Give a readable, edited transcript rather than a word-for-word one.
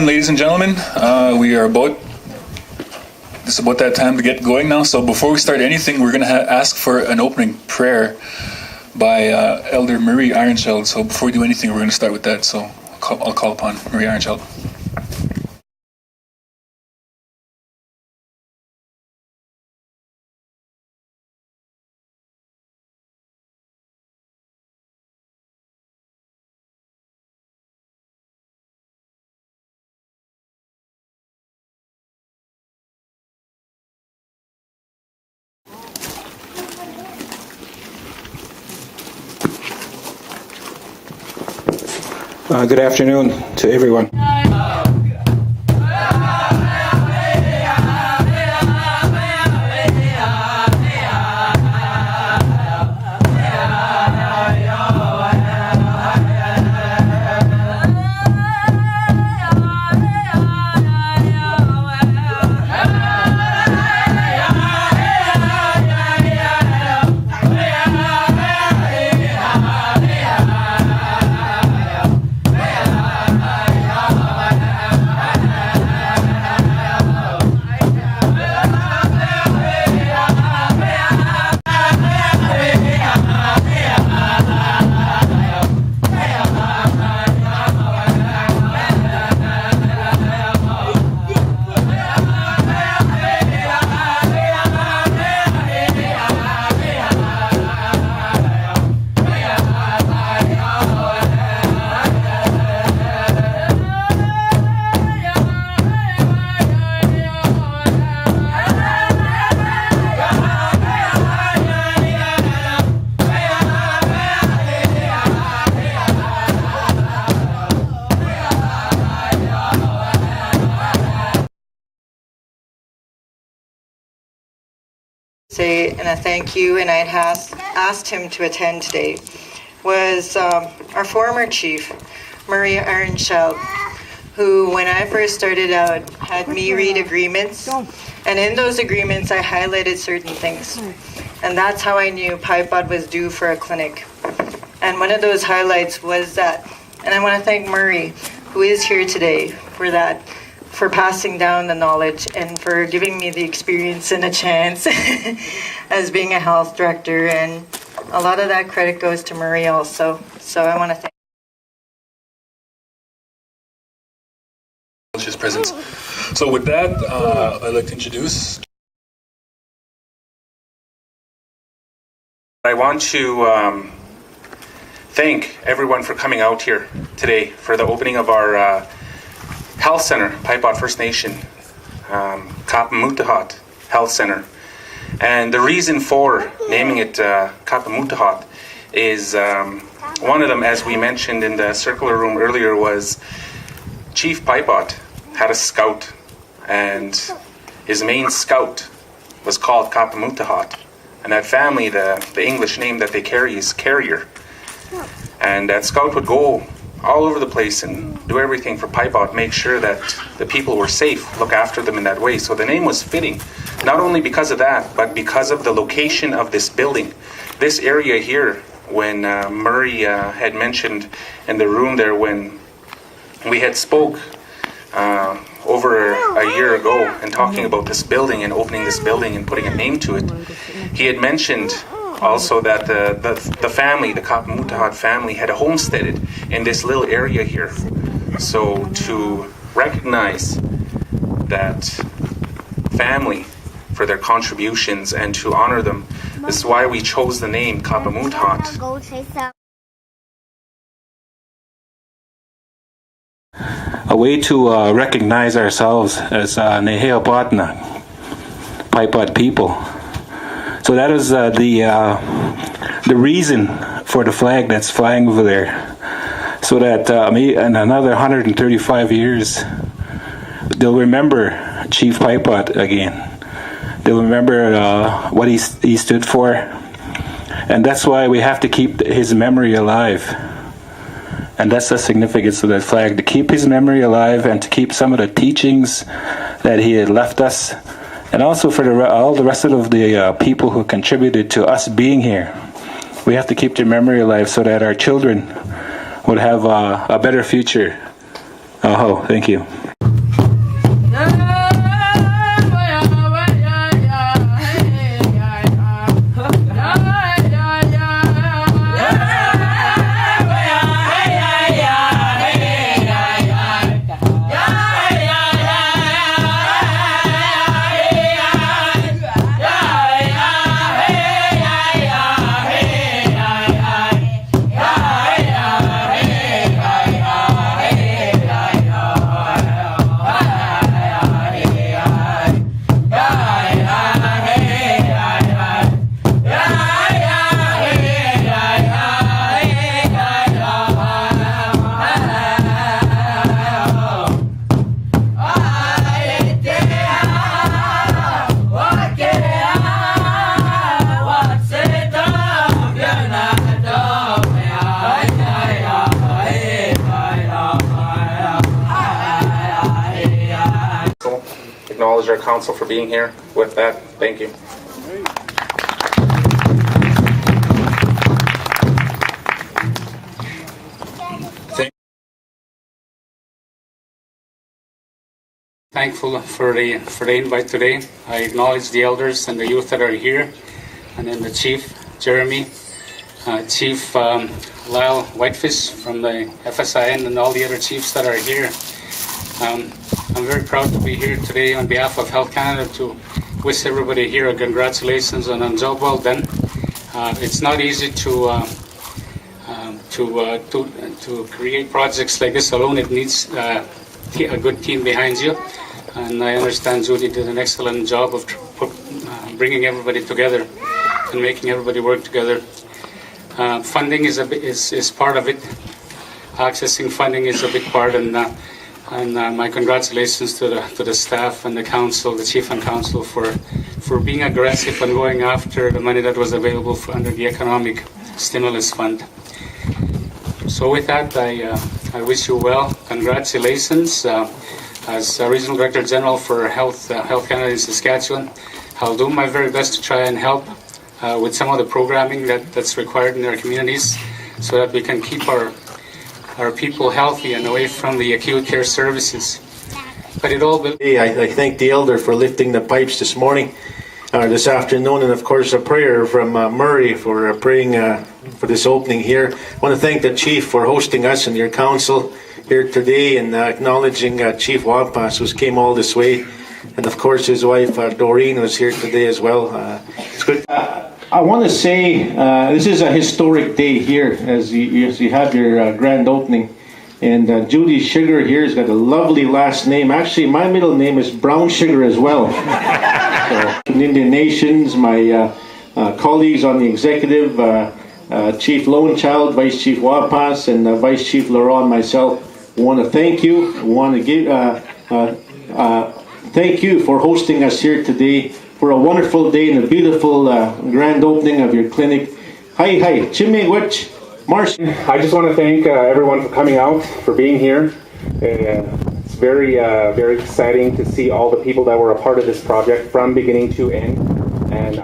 ladies and gentlemen. It's about that time to get going now. So before we start anything, we're going to ask for an opening prayer by Elder Marie Ironsheld. So before we do anything, we're going to start with that. So I'll call upon Marie Ironsheld. Good afternoon to everyone. And a thank you, and I had asked him to attend today, was our former chief, Marie Ironsheld, who, when I first started out, had me read agreements, and in those agreements I highlighted certain things, and that's how I knew PIPOD was due for a clinic. And one of those highlights was that, and I want to thank Murray, who is here today, for that, for passing down the knowledge and for giving me the experience and a chance as being a health director. And a lot of that credit goes to Murray also. So I want to thank his presence. So with that, I'd like to introduce. I want to thank everyone for coming out here today for the opening of our Health Center, PIPOD First Nation, Kapamutahat Health Center. And the reason for naming it Kapamutahat is one of them, as we mentioned in the circular room earlier, was Chief PIPOD had a scout, and his main scout was called Kapamutahat. And that family, the English name that they carry is Carrier. And that scout would go all over the place and do everything for PIPOD, make sure that the people were safe, look after them in that way. So the name was fitting, not only because of that, but because of the location of this building. This area here, when Murray had mentioned in the room there, when we had spoke over a year ago and talking about this building and opening this building and putting a name to it, he had mentioned also that the family, the Kapamutahat family, had homesteaded in this little area here. So to recognize that family for their contributions and to honor them, this is why we chose the name Kapamutahat. A way to recognize ourselves as Nehea Patna, PIPOD people. So that is the reason for the flag that's flying over there. So that in another 135 years, they'll remember Chief PIPOD again. They'll remember what he stood for. And that's why we have to keep his memory alive. And that's the significance of that flag, to keep his memory alive and to keep some of the teachings that he had left us. And also for all the rest of the people who contributed to us being here. We have to keep their memory alive so that our children would have a better future. Oh, thank you. acknowledge our council for being here. With that, thank you. Thankful for the invite today. I acknowledge the elders and the youth that are here, and then the Chief Jeremy, Chief Lyle Whitefish from the FSIN, and all the other chiefs that are here. I'm very proud to be here today on behalf of Health Canada to wish everybody here a congratulations on a job well done. It's not easy to create projects like this alone. It needs a good team behind you. And I understand Judy did an excellent job of bringing everybody together and making everybody work together. Funding is part of it. Accessing funding is a big part, and my congratulations to the staff and the council, the chief and council, for being aggressive and going after the money that was available under the economic stimulus fund. So with that, I wish you well. Congratulations. As Regional Director General for Health Canada in Saskatchewan, I'll do my very best to try and help with some of the programming that's required in our communities so that we can keep our people healthy and away from the acute care services. But it all... I thank the elder for lifting the pipes this morning, this afternoon, and of course a prayer from Murray for praying for this opening here. I want to thank the Chief for hosting us and your council here today, and acknowledging Chief Wapas, who came all this way, and of course his wife Doreen was here today as well. It's good. I want to say this is a historic day here as you have your grand opening, and Judy Sugar here has got a lovely last name. Actually, my middle name is Brown Sugar as well. So, from Indian Nations, my colleagues on the executive, Chief Lonechild, Vice Chief Wapas, and Vice Chief Laurent, and myself, I want to thank you. I want to give thank you for hosting us here today for a wonderful day and a beautiful grand opening of your clinic. Hi, Chimigwich, Marsh. I just want to thank everyone for coming out, for being here. It's very exciting to see all the people that were a part of this project from beginning to end. And